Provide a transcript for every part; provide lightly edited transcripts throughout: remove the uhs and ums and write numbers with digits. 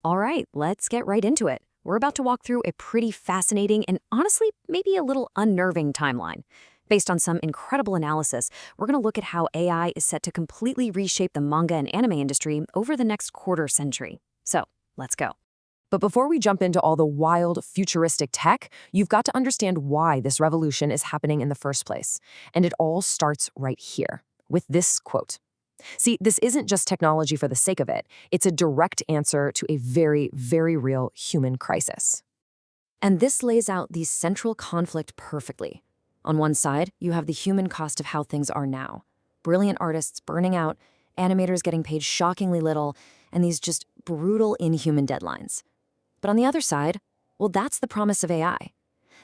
All right, let's get right into it. We're about to walk through a pretty fascinating and honestly, maybe a little unnerving timeline. Based on some incredible analysis, we're going to look at how AI is set to completely reshape the manga and anime industry over the next quarter century. So, let's go. But before we jump into all the wild, futuristic tech, you've got to understand why this revolution is happening in the first place. And it all starts right here, with this quote. See, this isn't just technology for the sake of it. It's a direct answer to a very, very real human crisis. And this lays out the central conflict perfectly. On one side, you have the human cost of how things are now. Brilliant artists burning out, animators getting paid shockingly little, and these just brutal, inhuman deadlines. But on the other side, well, that's the promise of AI.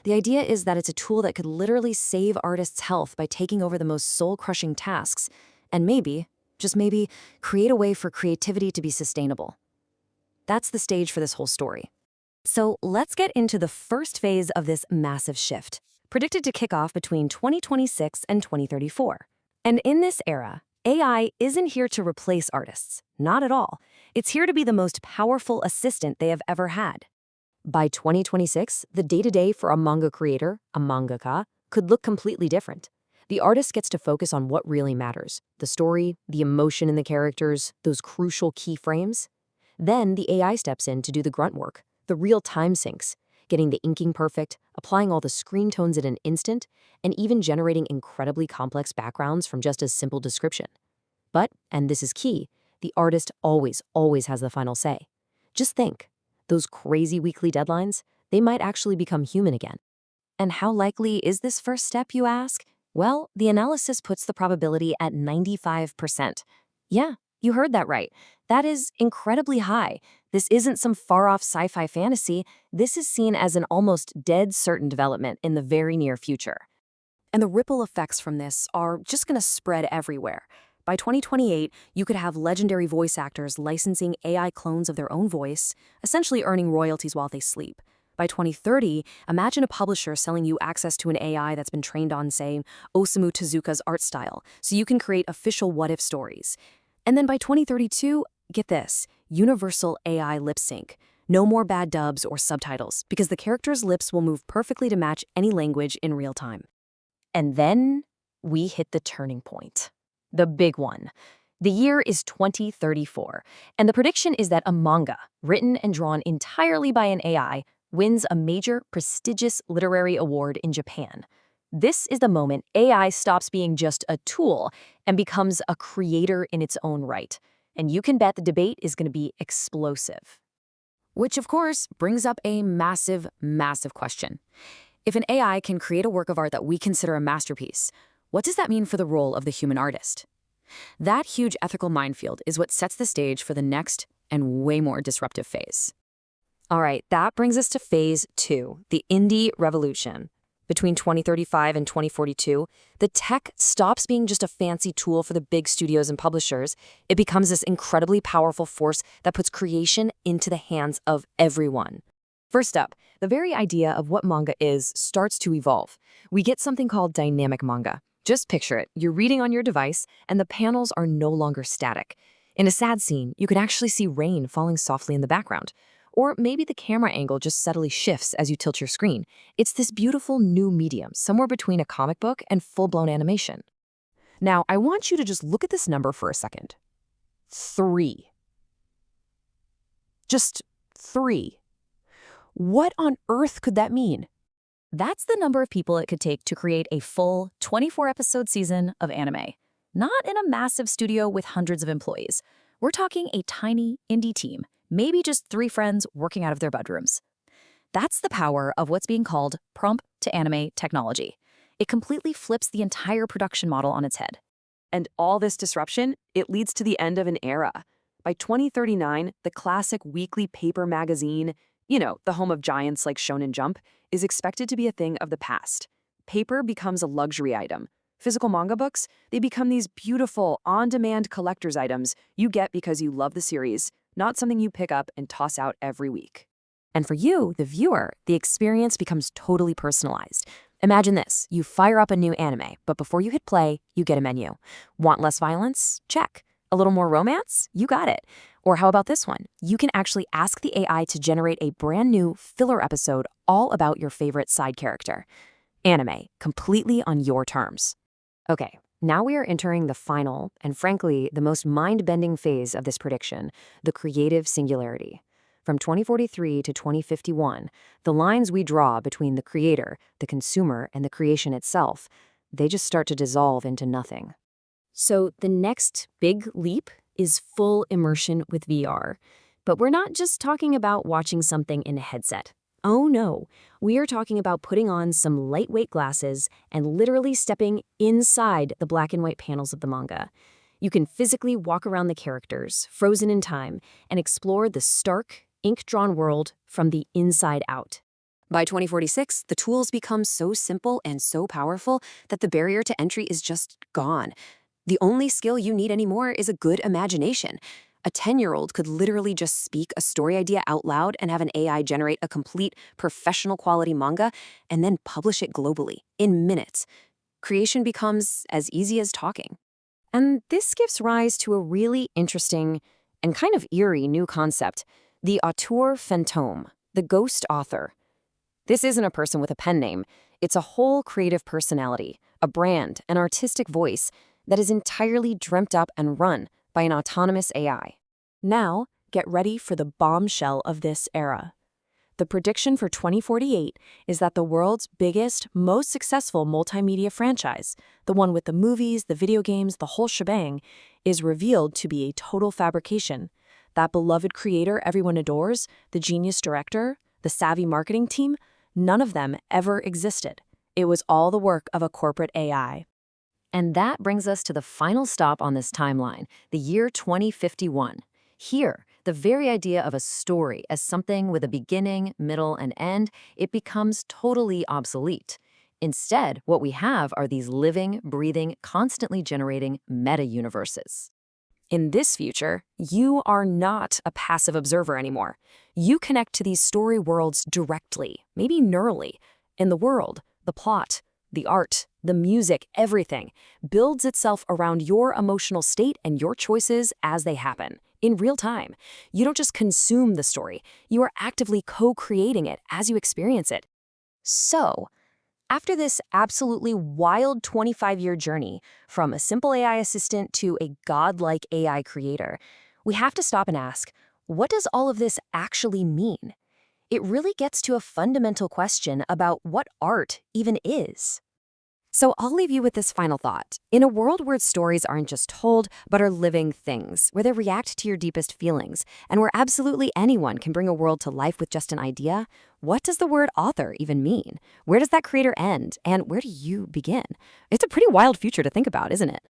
The idea is that it's a tool that could literally save artists' health by taking over the most soul-crushing tasks, and maybe, just maybe, create a way for creativity to be sustainable. That's the stage for this whole story. So let's get into the first phase of this massive shift, predicted to kick off between 2026 and 2034. And in this era, AI isn't here to replace artists. Not at all. It's here to be the most powerful assistant they have ever had. By 2026, the day-to-day for a manga creator, a mangaka, could look completely different. The artist gets to focus on what really matters, the story, the emotion in the characters, those crucial keyframes. Then the AI steps in to do the grunt work, the real time sinks, getting the inking perfect, applying all the screen tones in an instant, and even generating incredibly complex backgrounds from just a simple description. But, and this is key, the artist always has the final say. Just think, those crazy weekly deadlines, they might actually become human again. And how likely is this first step, you ask? Well, the analysis puts the probability at 95%. Yeah, you heard that right. That is incredibly high. This isn't some far-off sci-fi fantasy. This is seen as an almost dead certain development in the very near future. And the ripple effects from this are just going to spread everywhere. By 2028, you could have legendary voice actors licensing AI clones of their own voice, essentially earning royalties while they sleep. By 2030, imagine a publisher selling you access to an AI that's been trained on, say, Osamu Tezuka's art style, so you can create official what-if stories. And then by 2032, get this, universal AI lip sync. No more bad dubs or subtitles, because the character's lips will move perfectly to match any language in real time. And then we hit the turning point. The big one. The year is 2034, and the prediction is that a manga, written and drawn entirely by an AI, wins a major, prestigious literary award in Japan. This is the moment AI stops being just a tool and becomes a creator in its own right. And you can bet the debate is going to be explosive. Which, of course, brings up a massive, massive question. If an AI can create a work of art that we consider a masterpiece, what does that mean for the role of the human artist? That huge ethical minefield is what sets the stage for the next and way more disruptive phase. All right, that brings us to phase 2, the indie revolution. Between 2035 and 2042, the tech stops being just a fancy tool for the big studios and publishers. It becomes this incredibly powerful force that puts creation into the hands of everyone. First up, the very idea of what manga is starts to evolve. We get something called dynamic manga. Just picture it. You're reading on your device, and the panels are no longer static. In a sad scene, you can actually see rain falling softly in the background. Or maybe the camera angle just subtly shifts as you tilt your screen. It's this beautiful new medium, somewhere between a comic book and full-blown animation. Now, I want you to just look at this number for a second. 3. Just 3. What on earth could that mean? That's the number of people it could take to create a full 24-episode season of anime. Not in a massive studio with hundreds of employees. We're talking a tiny indie team, maybe just 3 friends working out of their bedrooms. That's the power of what's being called prompt-to-anime technology. It completely flips the entire production model on its head. And all this disruption, it leads to the end of an era. By 2039, the classic weekly paper magazine, the home of giants like Shonen Jump, is expected to be a thing of the past. Paper becomes a luxury item. Physical manga books, they become these beautiful, on-demand collector's items you get because you love the series, not something you pick up and toss out every week. And for you, the viewer, the experience becomes totally personalized. Imagine this, you fire up a new anime, but before you hit play, you get a menu. Want less violence? Check. A little more romance? You got it. Or how about this one? You can actually ask the AI to generate a brand new filler episode all about your favorite side character. Anime, completely on your terms. Okay, now we are entering the final, and frankly, the most mind-bending phase of this prediction, the creative singularity. From 2043 to 2051, the lines we draw between the creator, the consumer, and the creation itself, they just start to dissolve into nothing. So the next big leap is full immersion with VR. But we're not just talking about watching something in a headset. Oh no, we are talking about putting on some lightweight glasses and literally stepping inside the black and white panels of the manga. You can physically walk around the characters, frozen in time, and explore the stark, ink-drawn world from the inside out. By 2046, the tools become so simple and so powerful that the barrier to entry is just gone. The only skill you need anymore is a good imagination. A 10-year-old could literally just speak a story idea out loud and have an AI generate a complete, professional-quality manga and then publish it globally, in minutes. Creation becomes as easy as talking. And this gives rise to a really interesting and kind of eerie new concept, the auteur fantôme, the ghost author. This isn't a person with a pen name. It's a whole creative personality, a brand, an artistic voice that is entirely dreamt up and run by an autonomous AI. Now, get ready for the bombshell of this era. The prediction for 2048 is that the world's biggest, most successful multimedia franchise, the one with the movies, the video games, the whole shebang, is revealed to be a total fabrication. That beloved creator everyone adores, the genius director, the savvy marketing team, none of them ever existed. It was all the work of a corporate AI. And that brings us to the final stop on this timeline, the year 2051. Here, the very idea of a story as something with a beginning, middle, and end, it becomes totally obsolete. Instead, what we have are these living, breathing, constantly generating meta-universes. In this future, you are not a passive observer anymore. You connect to these story worlds directly, maybe neurally. In the world, the plot, the art, the music, everything builds itself around your emotional state and your choices as they happen, in real time. You don't just consume the story, you are actively co-creating it as you experience it. So, after this absolutely wild 25-year journey from a simple AI assistant to a godlike AI creator, we have to stop and ask, what does all of this actually mean? It really gets to a fundamental question about what art even is. So I'll leave you with this final thought. In a world where stories aren't just told, but are living things, where they react to your deepest feelings, and where absolutely anyone can bring a world to life with just an idea, what does the word author even mean? Where does that creator end? And where do you begin? It's a pretty wild future to think about, isn't it?